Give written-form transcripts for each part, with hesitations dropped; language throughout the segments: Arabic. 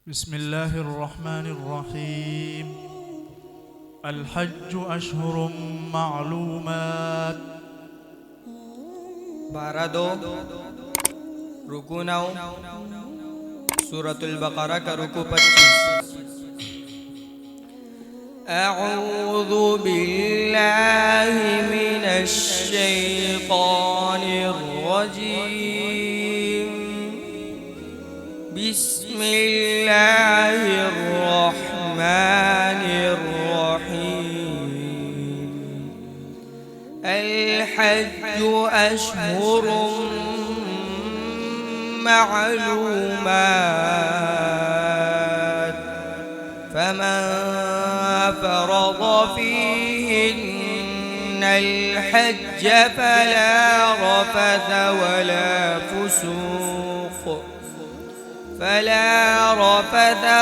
بسم الله الرحمن الرحيم. الحج أشهر معلومات. Barado Rukunau Suratul Baqarah ka ruku 25. A'udzu billahi minasy syaithanir rajim. Bismillahirrahmanirrahim. الحج أشهر معلومات فمن فرض فيهن الحج فلا رفث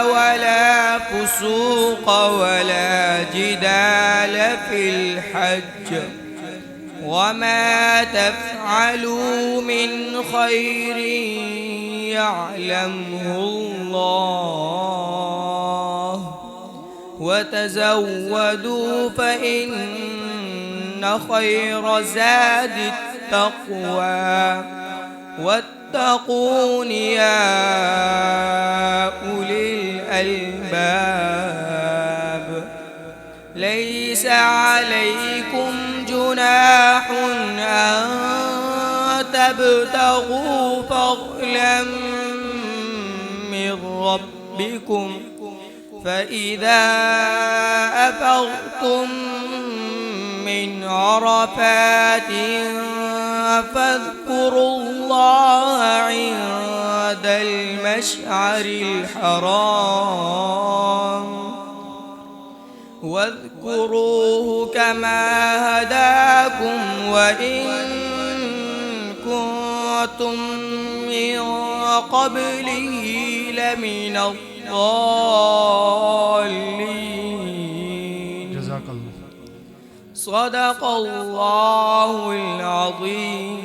ولا فسوق ولا جدال في الحج وما تفعلوا من خير يعلمه الله وتزودوا فإن خير زاد التقوى واتقون يا أولي الألباب. ليس عليكم جناح أن تبتغوا فضلا من ربكم فإذا أفضتم من عرفات فاذكروا الله عند المشعر الحرام واذكروه كما هداكم وإن كنتم من قبله لمن الضالين. جزاك الله. صدق الله العظيم.